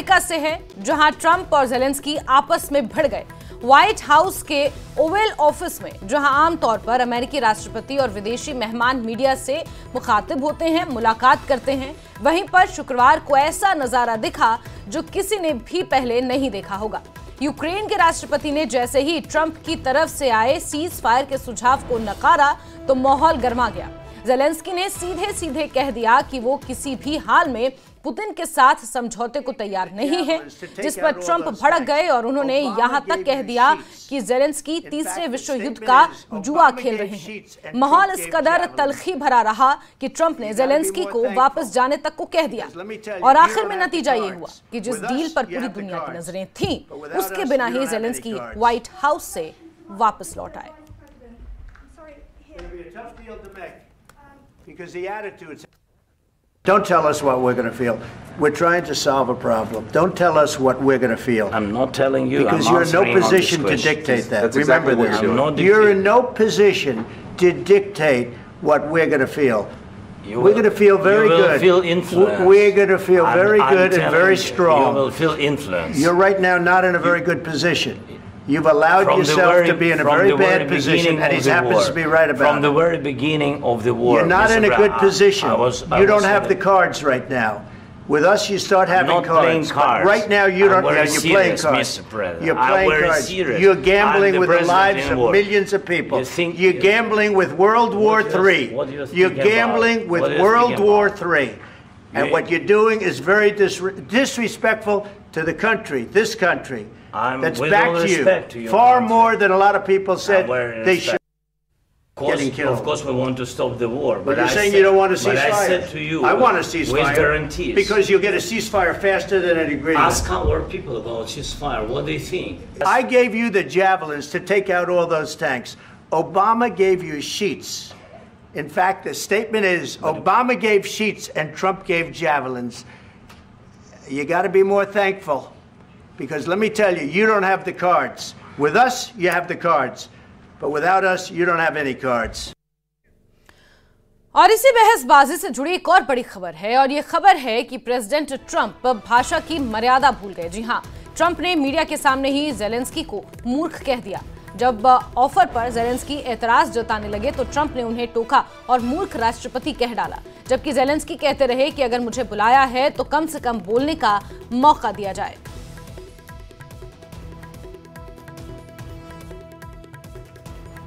America से है, जहां ट्रंप और ज़ेलेंस्की आपस में भिड़ गए। व्हाइट हाउस के ओवल ऑफिस में, जहां आमतौर पर अमेरिकी राष्ट्रपति और विदेशी मेहमान मीडिया से मुखातिब होते हैं, मुलाकात करते हैं, वहीं पर शुक्रवार को ऐसा नजारा दिखा जो किसी ने भी पहले नहीं देखा होगा। यूक्रेन के राष्ट्रपति ने जैसे ही ट्रंप की तरफ से आए सीज फायर के सुझाव को नकारा तो माहौल गर्मा गया। ज़ेलेंस्की ने सीधे सीधे कह दिया कि वो किसी भी हाल में पुतिन के साथ समझौते को तैयार नहीं है, जिस पर ट्रंप भड़क गए और उन्होंने यहां तक कह दिया कि ज़ेलेंस्की तीसरे विश्व युद्ध का जुआ खेल रहे हैं। माहौल इस कदर तलखी भरा रहा कि ट्रंप ने ज़ेलेंस्की को वापस जाने तक को कह दिया और आखिर में नतीजा ये हुआ कि जिस डील पर पूरी दुनिया की नजरें थीं, उसके बिना ही ज़ेलेंस्की व्हाइट हाउस से वापस लौट आए। Don't tell us what we're going to feel. We're trying to solve a problem. Don't tell us what we're going to feel. I'm not telling you. Because you're in no position to dictate that. That's Remember exactly this. You're in no position to dictate what we're going to feel. We're going to feel very good. You will feel influence. We're going to feel very good and very strong. You will feel influence. You're right now not in a very good position. You've allowed yourself to be in a very bad position, and he happens to be right about it. From the very beginning of the war, you're not in a good position. You don't have the cards right now. With us, you start having cards. Right now, you don't. You're playing cards. You're playing cards. You're gambling with the lives of millions of people. You're gambling with World War III. You're gambling with World War III. And what you're doing is very disrespectful to the country, this country. That's backed you far more than a lot of people said they should. Of course, we want to stop the war. But you're saying you don't want a ceasefire. But I said to you, I want a ceasefire. With guarantees. Because you'll get a ceasefire faster than an agreement. Ask our people about ceasefire. What they think. I gave you the javelins to take out all those tanks. Obama gave you sheets. In fact, the statement is Obama gave sheets and Trump gave javelins. You got to be more thankful. Because let me tell you, you don't have the cards. With us, you have the cards. But without us, you don't have any cards. और इसी बहसबाजी से जुड़ी एक और बड़ी खबर है, और ये खबर है कि प्रेसिडेंट ट्रंप भाषा की मर्यादा भूल गए। जी हां, ट्रंप ने मीडिया के सामने ही ज़ेलेंस्की को मूर्ख कह दिया। जब ऑफर पर ज़ेलेंस्की एतराज जताने लगे तो ट्रंप ने उन्हें टोका और मूर्ख राष्ट्रपति कह डाला, जबकि ज़ेलेंस्की कहते रहे कि अगर मुझे बुलाया है तो कम से कम बोलने का मौका दिया जाए।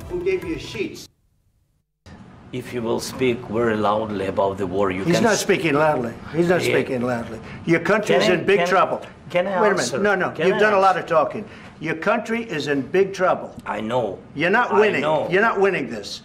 Who gave you sheets? If you will speak very loudly about the war, He's not speaking loudly. He's not speaking loudly. Your country is in big trouble. Can I Wait a minute. No. You've done a lot of talking. Your country is in big trouble. I know. You're not winning. You're not winning this.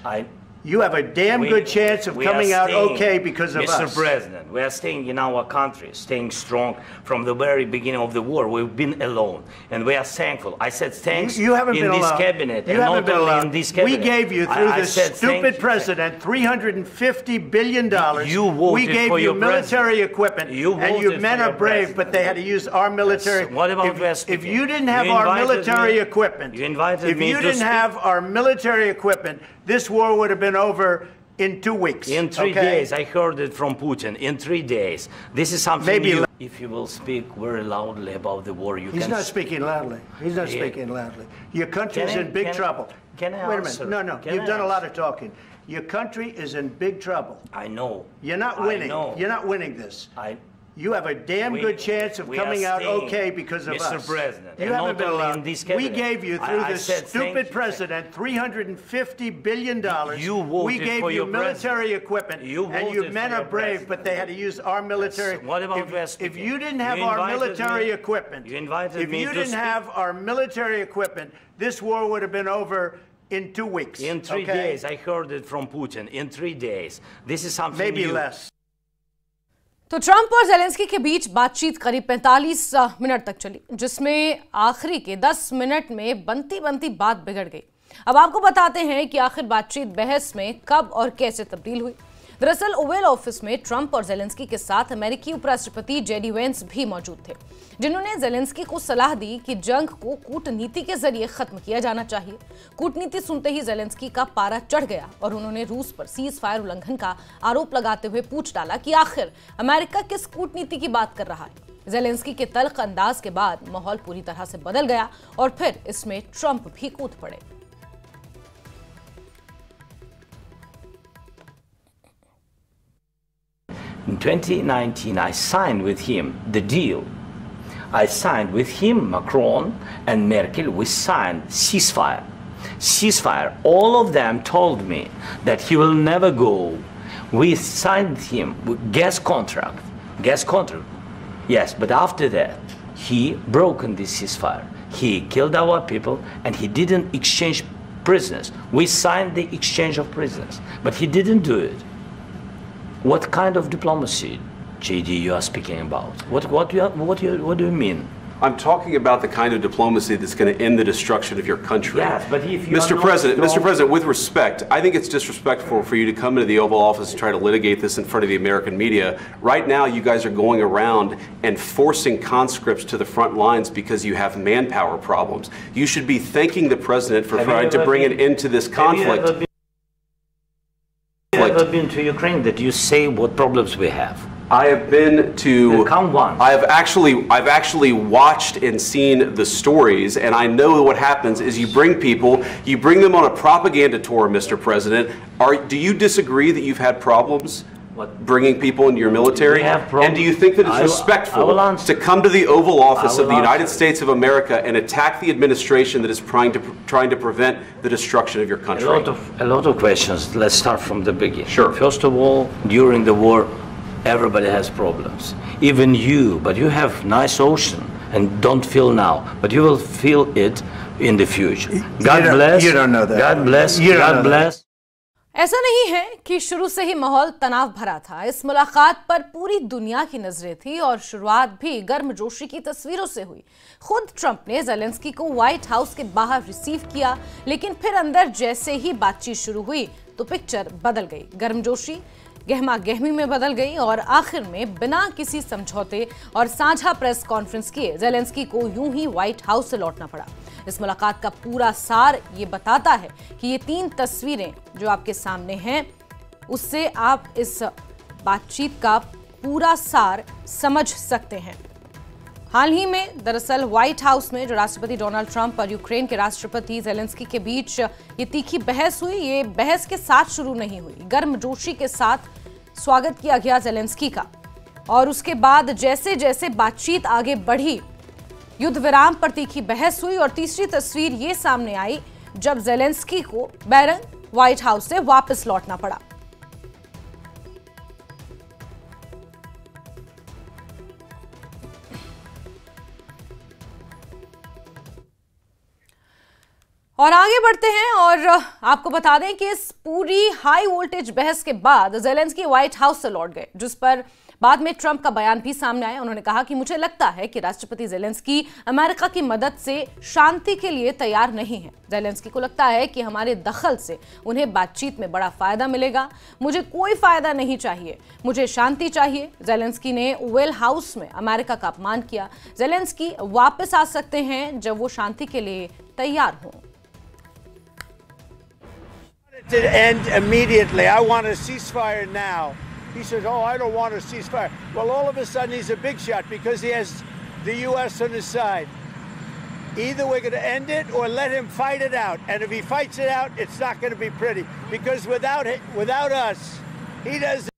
You have a damn good chance of coming out okay because of us. Mr. President, we are staying in our country, staying strong from the very beginning of the war. We've been alone, and we are thankful. I said thanks you haven't in been this alone. cabinet, you and haven't not been only alone. in this cabinet. We gave you, through this stupid president, $350 billion. You voted we gave for you your military equipment, and your men are brave, but they had to use our military. What about if you didn't have our military equipment, you invited me if you didn't have our military equipment, this war would have been over in 2 weeks. In 3 days. I heard it from Putin. In 3 days. This is something maybe new. If you will speak very loudly about the war, you He's not speaking loudly. He's not speaking loudly. Your country is in big trouble. Can I Wait a answer? minute. No. You've done a lot of talking. Your country is in big trouble. I know. You're not winning. You're not winning this. You have a damn good chance of coming out okay because of us. Mr. President, you haven't been allowed. We gave you, through this stupid president, $350 billion. We gave you military equipment, and your men are brave, but they had to use our military. What about if you didn't have our military equipment, if you didn't have our military equipment, this war would have been over in 2 weeks. In 3 days. I heard it from Putin. In 3 days. This is something maybe new. less. तो Trump और Zelensky के बीच बातचीत करीब 45 minute तक चली, जिसमें आखिरी के 10 मिनट में बनती बनती बात बिगड़ गई। अब आपको बताते हैं कि आखिर बातचीत बहस में कब और कैसे तब्दील हुई। दरअसल ओवल ऑफिस में ट्रंप और ज़ेलेंस्की के साथ अमेरिकी उपराष्ट्रपति जेडी वेंस भी मौजूद थे, जिन्होंने ज़ेलेंस्की को सलाह दी कि जंग को कूटनीति के जरिए खत्म किया जाना चाहिए। कूटनीति सुनते ही ज़ेलेंस्की का पारा चढ़ गया और उन्होंने रूस पर सीज फायर उल्लंघन का आरोप लगाते हुए पूछ डाला कि आखिर अमेरिका किस कूटनीति की बात कर रहा है। ज़ेलेंस्की के तल्ख अंदाज के बाद माहौल पूरी तरह से बदल गया और फिर इसमें ट्रंप भी कूद पड़े। In 2019, I signed with him the deal. I signed with him, Macron and Merkel, we signed ceasefire. Ceasefire. All of them told me that he will never go. We signed him with gas contract. Gas contract. Yes, but after that, he broken this ceasefire. He killed our people and he didn't exchange prisoners. We signed the exchange of prisoners, but he didn't do it. What kind of diplomacy, JD, you are speaking about? What do you mean? I'm talking about the kind of diplomacy that's going to end the destruction of your country. Yes, but if you Mr. President, with respect, I think it's disrespectful for you to come into the Oval Office and try to litigate this in front of the American media. Right now, you guys are going around and forcing conscripts to the front lines because you have manpower problems. You should be thanking the president for trying to bring an end to this conflict. Have you ever been to Ukraine that you say what problems we have? I have been to. Come once. I've actually watched and seen the stories, and I know what happens is you bring them on a propaganda tour, Mr. President. Do you disagree that you've had problems bringing people into your military? And do you think that it's respectful to come to the Oval Office of the United States of America and attack the administration that is trying to prevent the destruction of your country? A lot of questions. Let's start from the beginning. Sure. First of all, during the war, everybody has problems, even you, but you have nice ocean and don't feel now, but you will feel it in the future. God bless. You don't know that. God bless. God bless. ऐसा नहीं है कि शुरू से ही माहौल तनाव भरा था। इस मुलाकात पर पूरी दुनिया की नजरें थी और शुरुआत भी गर्मजोशी की तस्वीरों से हुई। खुद ट्रंप ने ज़ेलेंस्की को व्हाइट हाउस के बाहर रिसीव किया, लेकिन फिर अंदर जैसे ही बातचीत शुरू हुई तो पिक्चर बदल गई। गर्मजोशी गहमा गहमी में बदल गई और आखिर में बिना किसी समझौते और साझा प्रेस कॉन्फ्रेंस किए ज़ेलेंस्की को यूं ही व्हाइट हाउस से लौटना पड़ा। इस मुलाकात का पूरा सार ये बताता है कि ये 3 तस्वीरें जो आपके सामने हैं, उससे आप इस बातचीत का पूरा सार समझ सकते हैं। हाल ही में दरअसल व्हाइट हाउस में जो राष्ट्रपति डोनाल्ड ट्रंप और यूक्रेन के राष्ट्रपति ज़ेलेंस्की के बीच ये तीखी बहस हुई, ये बहस के साथ शुरू नहीं हुई। गर्मजोशी के साथ स्वागत किया गया ज़ेलेंस्की का और उसके बाद जैसे जैसे बातचीत आगे बढ़ी, युद्ध विराम पर तीखी बहस हुई और तीसरी तस्वीर ये सामने आई जब ज़ेलेंस्की को बैरंग व्हाइट हाउस से वापस लौटना पड़ा। और आगे बढ़ते हैं और आपको बता दें कि इस पूरी हाई वोल्टेज बहस के बाद ज़ेलेंस्की व्हाइट हाउस से लौट गए, जिस पर बाद में ट्रंप का बयान भी सामने आया। उन्होंने कहा कि मुझे लगता है कि राष्ट्रपति ज़ेलेंस्की अमेरिका की मदद से शांति के लिए तैयार नहीं है। ज़ेलेंस्की को लगता है कि हमारे दखल से उन्हें बातचीत में बड़ा फायदा मिलेगा। मुझे कोई फायदा नहीं चाहिए, मुझे शांति चाहिए। ज़ेलेंस्की ने ओवल हाउस में अमेरिका का अपमान किया। ज़ेलेंस्की वापस आ सकते हैं जब वो शांति के लिए तैयार हों। To end immediately. I want a ceasefire now. He says, oh, I don't want a ceasefire. Well, all of a sudden he's a big shot because he has the U.S. on his side. Either we're going to end it or let him fight it out. And if he fights it out, it's not going to be pretty. Because without us, he doesn't.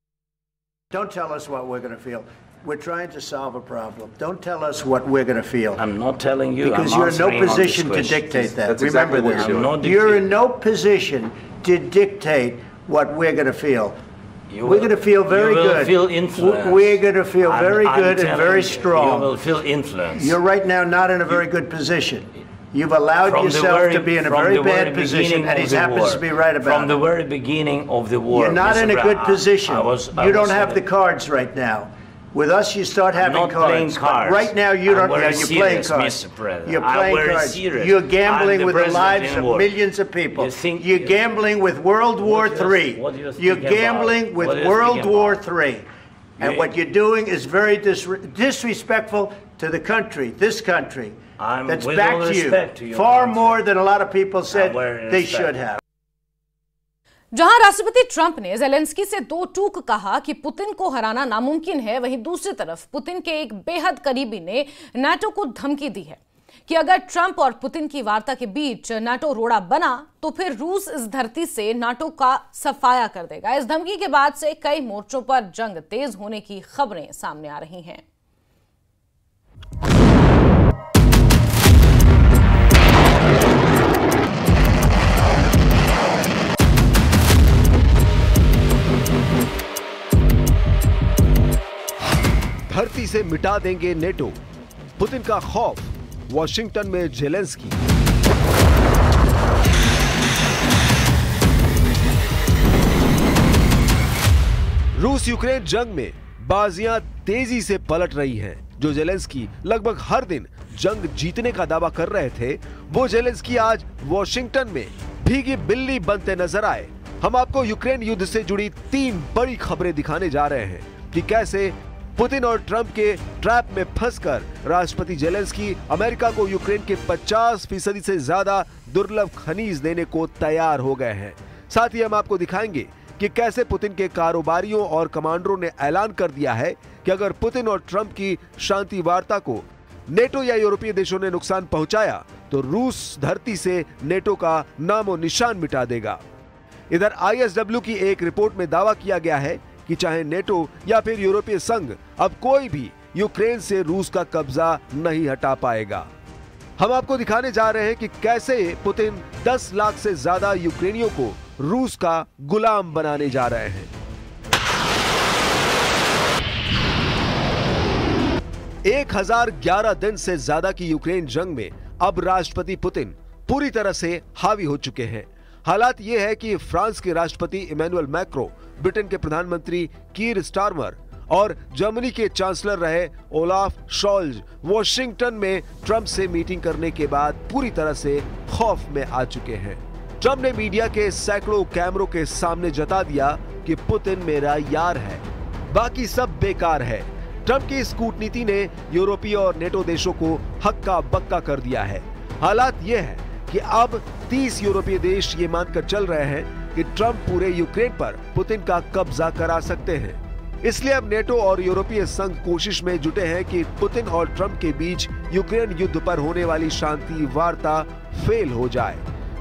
Don't tell us what we're going to feel. We're trying to solve a problem. Don't tell us what we're going to feel. I'm not telling you. Because you're in no position to dictate that. Remember this. You're in no position to dictate what we're going to feel. We're going to feel very good. You will feel influence. We're going to feel very good and very strong. You will feel influence. You're right now not in a very good position. You've allowed yourself to be in a very bad position, and he happens to be right about it. From the very beginning of the war. You're not in a good position. You don't have the cards right now. With us, you start having cards. But right now, you don't. You're playing cards. You're playing cards. You're gambling with the lives of millions of people. You're gambling with World War III. You're gambling with World War III. And what you're doing is very disrespectful to the country, this country, that's back to you, far more than a lot of people said they should have. जहां राष्ट्रपति Trump ने Zelensky से दो टूक कहा कि Putin को हराना नामुमकिन है, वहीं दूसरी तरफ पुतिन के एक बेहद करीबी ने नाटो को धमकी दी है कि अगर ट्रंप और पुतिन की वार्ता के बीच नाटो रोड़ा बना तो फिर रूस इस धरती से नाटो का सफाया कर देगा। इस धमकी के बाद से कई मोर्चों पर जंग तेज होने की खबरें सामने आ रही हैं। धरती से मिटा देंगे नेटो, पुतिन का खौफ, वॉशिंगटन में ज़ेलेंस्की। रूस यूक्रेन जंग में बाजियां तेजी से पलट रही हैं। जो ज़ेलेंस्की लगभग हर दिन जंग जीतने का दावा कर रहे थे, वो ज़ेलेंस्की आज वॉशिंगटन में भीगी बिल्ली बनते नजर आए। हम आपको यूक्रेन युद्ध से जुड़ी 3 बड़ी खबरें दिखाने जा रहे हैं कि कैसे पुतिन और ट्रंप के ट्रैप में फंसकर राष्ट्रपति ज़ेलेंस्की अमेरिका को यूक्रेन के 50% से ज्यादा दुर्लभ खनिज देने को तैयार हो गए हैं। साथ ही हम आपको दिखाएंगे कि कैसे पुतिन के कारोबारियों और कमांडरों ने ऐलान कर दिया है कि अगर पुतिन और ट्रंप की शांति वार्ता को नेटो या यूरोपीय देशों ने नुकसान पहुंचाया तो रूस धरती से नेटो का नामो निशान मिटा देगा। इधर ISW की एक रिपोर्ट में दावा किया गया है कि चाहे नेटो या फिर यूरोपीय संघ, अब कोई भी यूक्रेन से रूस का कब्जा नहीं हटा पाएगा। हम आपको दिखाने जा रहे हैं कि कैसे पुतिन 10 लाख से ज्यादा यूक्रेनियों को रूस का गुलाम बनाने जा रहे हैं। 1011 दिन से ज्यादा की यूक्रेन जंग में अब राष्ट्रपति पुतिन पूरी तरह से हावी हो चुके हैं। हालात ये है कि फ्रांस के राष्ट्रपति इमैनुअल मैक्रों, ब्रिटेन के प्रधानमंत्री कीर स्टारमर और जर्मनी के चांसलर रहे ओलाफ शॉल्ज वॉशिंगटन में ट्रंप से मीटिंग करने के बाद पूरी तरह से खौफ में आ चुके हैं। ट्रंप ने मीडिया के सैकड़ों कैमरों के सामने जता दिया कि पुतिन मेरा यार है, बाकी सब बेकार है। ट्रंप की इस कूटनीति ने यूरोपीय और नेटो देशों को हक्का बक्का कर दिया है। हालात ये है कि अब 30 यूरोपीय देश ये मानकर चल रहे हैं कि ट्रंप पूरे यूक्रेन पर पुतिन का कब्जा करा सकते हैं। इसलिए अब नेटो और यूरोपीय संघ कोशिश में जुटे हैं कि पुतिन और ट्रंप के बीच यूक्रेन युद्ध पर होने वाली शांति वार्ता फेल हो जाए।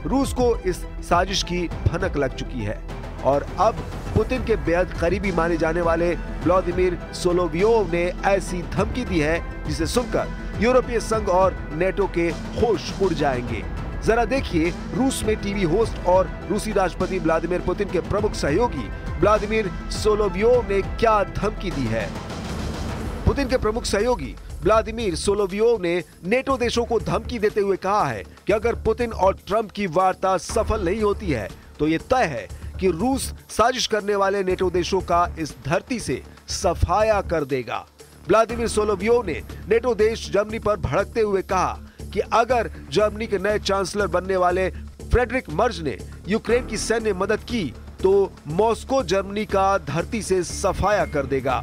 रूस को इस साजिश की भनक लग चुकी है और अब पुतिन के बेहद करीबी माने जाने वाले व्लादिमीर सोलोवियोव ने ऐसी धमकी दी है जिसे सुनकर यूरोपीय संघ और नेटो के होश उड़ जाएंगे। जरा देखिए रूस में टीवी होस्ट और रूसी राष्ट्रपति व्लादिमीर पुतिन के प्रमुख सहयोगी व्लादिमीर सोलोवियोव ने क्या धमकी दी है। पुतिन के प्रमुख सहयोगी व्लादिमीर सोलोवियोव ने नेटो देशों को धमकी देते हुए कहा है कि अगर पुतिन और ट्रंप की वार्ता सफल नहीं होती है तो ये तय है कि रूस साजिश करने वाले नेटो देशों का इस धरती से सफाया कर देगा। व्लादिमीर सोलोवियोव ने नेटो देश जर्मनी पर भड़कते हुए कहा कि अगर जर्मनी के नए चांसलर बनने वाले फ्रेडरिक मर्ज ने यूक्रेन की सैन्य मदद की तो मॉस्को जर्मनी का धरती से सफाया कर देगा।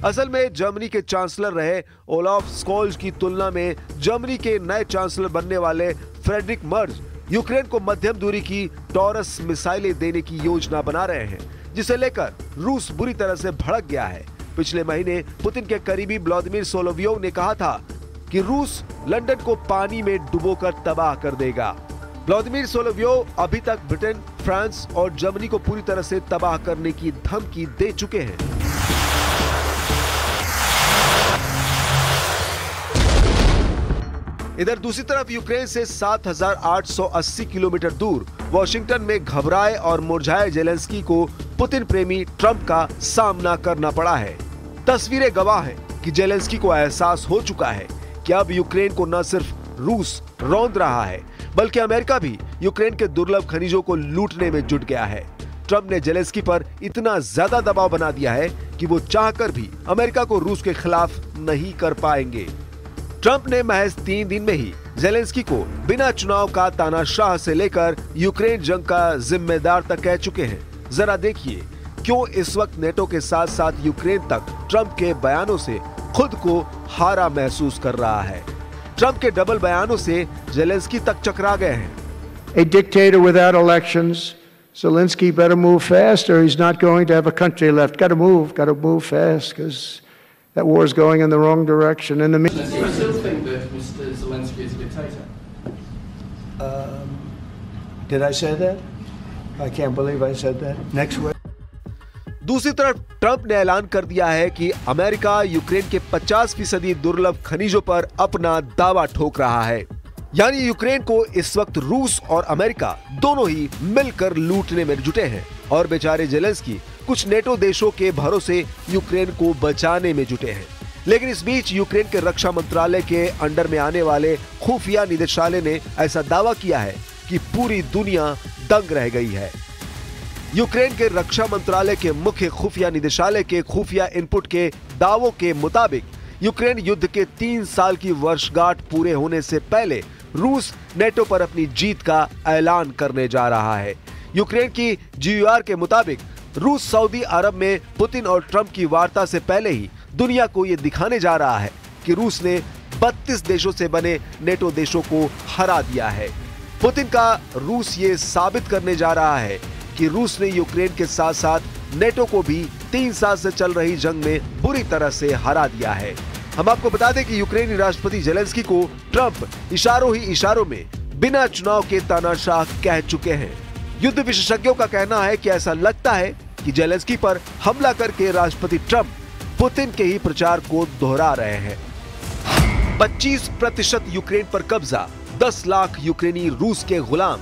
असल में जर्मनी के चांसलर रहे ओलाफ स्कोल्ज की तुलना में जर्मनी के नए चांसलर बनने वाले फ्रेडरिक मर्ज यूक्रेन को मध्यम दूरी की टॉरस मिसाइलें देने की योजना बना रहे हैं, जिसे लेकर रूस बुरी तरह से भड़क गया है। पिछले महीने पुतिन के करीबी व्लादिमीर सोलोवियोव ने कहा था कि रूस लंदन को पानी में डुबोकर तबाह कर देगा। व्लादिमीर सोलोवियोव अभी तक ब्रिटेन, फ्रांस और जर्मनी को पूरी तरह से तबाह करने की धमकी दे चुके हैं। इधर दूसरी तरफ यूक्रेन से 7,880 किलोमीटर दूर वॉशिंगटन में घबराए और मुरझाए ज़ेलेंस्की को पुतिन प्रेमी ट्रंप का सामना करना पड़ा है। तस्वीरें गवाह हैं कि ज़ेलेंस्की को एहसास हो चुका है कि अब यूक्रेन को न सिर्फ रूस रौंद रहा है बल्कि अमेरिका भी यूक्रेन के दुर्लभ खनिजों को लूटने में जुट गया है। ट्रंप ने ज़ेलेंस्की पर इतना ज्यादा दबाव बना दिया है कि वो चाहकर भी अमेरिका को रूस के खिलाफ नहीं कर पाएंगे। ट्रंप ने महज 3 दिन में ही ज़ेलेंस्की को बिना चुनाव का तानाशाह से लेकर यूक्रेन जंग का जिम्मेदार तक कह चुके हैं। जरा देखिए क्यों इस वक्त नेटो के साथ साथ यूक्रेन तक ट्रंप के बयानों से खुद को हारा महसूस कर रहा है। ट्रंप के डबल बयानों से ज़ेलेंस्की तक चकरा गए हैं। A dictator without elections Zelensky better move fast, or he's not going to have a country left. Got to move fast, because that war is going in the wrong direction. In the Do you still think that Mr. Zelensky is a dictator? Did I say that? I can't believe I said that. Next one. दूसरी तरफ Trump ने ऐलान कर दिया है कि America Ukraine के 50% दुर्लभ खनिजों पर अपना दावा ठोक रहा है। यानी यूक्रेन को इस वक्त रूस और अमेरिका दोनों ही मिलकर लूटने में जुटे हैं और बेचारे जेलेंस्की कुछ नेटो देशों के भरोसे यूक्रेन को बचाने में जुटे हैं। लेकिन इस बीच यूक्रेन के रक्षा मंत्रालय के अंडर में आने वाले खुफिया निदेशालय ने ऐसा दावा किया है कि पूरी दुनिया दंग रह गई है। यूक्रेन के रक्षा मंत्रालय के मुख्य खुफिया निदेशालय के खुफिया इनपुट के दावों के मुताबिक यूक्रेन युद्ध के 3 साल की वर्षगांठ पूरे होने से पहले रूस नेटो पर अपनी जीत का ऐलान करने जा रहा है। यूक्रेन की GUR के मुताबिक रूस सऊदी अरब में पुतिन और ट्रंप की वार्ता से पहले ही दुनिया को यह दिखाने जा रहा है कि रूस ने 32 देशों से बने नेटो देशों को हरा दिया है। पुतिन का रूस ये साबित करने जा रहा है कि रूस ने यूक्रेन के साथ साथ नेटो को भी 3 साल से चल रही जंग में बुरी तरह से हरा दिया है। हम आपको बता दें कि यूक्रेनी राष्ट्रपति जेलेंस्की को ट्रंप इशारों ही इशारों में बिना चुनाव के तानाशाह कह चुके हैं। युद्ध विशेषज्ञों का कहना है कि ऐसा लगता है कि जेलेंस्की पर हमला करके राष्ट्रपति ट्रंप पुतिन के ही प्रचार को दोहरा रहे हैं। 25% यूक्रेन पर कब्जा, 10 लाख यूक्रेनी रूस के गुलाम।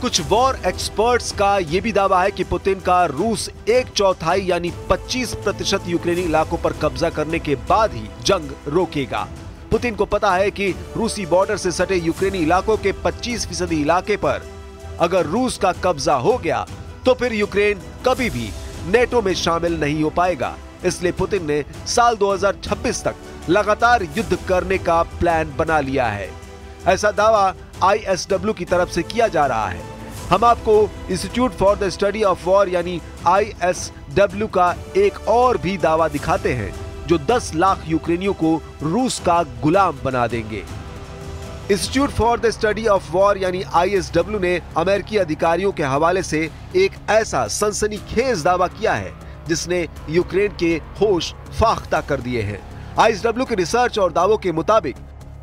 कुछ वॉर एक्सपर्ट्स का यह भी दावा है कि पुतिन का रूस 1/4 यानी 25% यूक्रेनी इलाकों पर कब्जा करने के बाद ही जंग रोकेगा। पुतिन को पता है कि रूसी बॉर्डर से सटे यूक्रेनी इलाकों के 25% इलाके पर अगर रूस का कब्जा हो गया तो फिर यूक्रेन कभी भी नेटो में शामिल नहीं हो पाएगा। इसलिए पुतिन ने साल 2026 तक लगातार युद्ध करने का प्लान बना लिया है। ऐसा दावा ISW की तरफ से किया जा रहा है। हम आपको institute for the study of war यानी ISW का एक और भी दावा दिखाते हैं जो 10 लाख यूक्रेनियों को रूस का गुलाम बना देंगे। Institute for the study of war यानी ISW ने अमेरिकी अधिकारियों के हवाले से एक ऐसा सनसनीखेज दावा किया है जिसने यूक्रेन के होश फाख्ता कर दिए हैं। ISW के रिसर्च और दावों के मुताबिक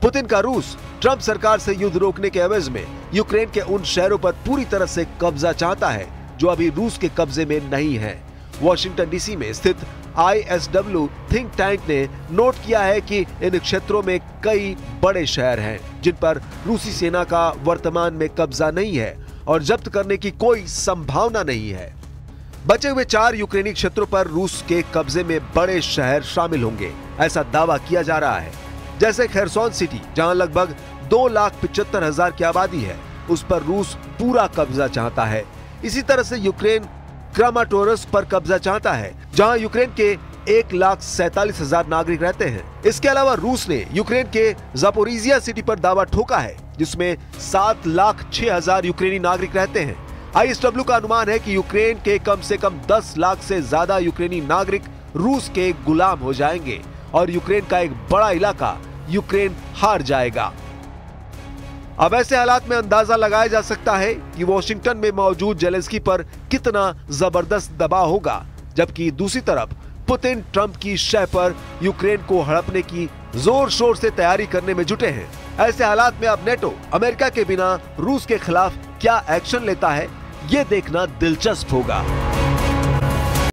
पुतिन का रूस ट्रंप सरकार से युद्ध रोकने के एवज में यूक्रेन के उन शहरों पर पूरी तरह से कब्जा चाहता है जो अभी रूस के कब्जे में नहीं है। वॉशिंगटन DC में स्थित ISW थिंक टैंक ने नोट किया है कि इन क्षेत्रों में कई बड़े शहर हैं जिन पर रूसी सेना का वर्तमान में कब्जा नहीं है और जब्त करने की कोई संभावना नहीं है। बचे हुए 4 यूक्रेनी क्षेत्रों पर रूस के कब्जे में बड़े शहर शामिल होंगे, ऐसा दावा किया जा रहा है। जैसे खेरसोन सिटी, जहां लगभग 2,75,000 की आबादी है, उस पर रूस पूरा कब्जा चाहता है। इसी तरह से यूक्रेन क्रामाटोरस पर कब्जा चाहता है, जहां यूक्रेन के 1,47,000 नागरिक रहते हैं। इसके अलावा रूस ने यूक्रेन के ज़ापोरिजिया सिटी पर दावा ठोका है, जिसमें 7,06,000 यूक्रेनी नागरिक रहते हैं। ISW का अनुमान है कि यूक्रेन के कम से कम 10 लाख से ज्यादा यूक्रेनी नागरिक रूस के गुलाम हो जाएंगे और यूक्रेन का एक बड़ा इलाका यूक्रेन हार जाएगा। अब ऐसे हालात में अंदाजा लगाया जा सकता है कि वॉशिंगटन में मौजूद जेलेंस्की पर कितना जबरदस्त दबाव होगा, जबकि दूसरी तरफ पुतिन ट्रंप की शह पर यूक्रेन को हड़पने की जोर शोर से तैयारी करने में जुटे हैं। ऐसे हालात में अब नेटो अमेरिका के बिना रूस के खिलाफ क्या एक्शन लेता है, ये देखना दिलचस्प होगा।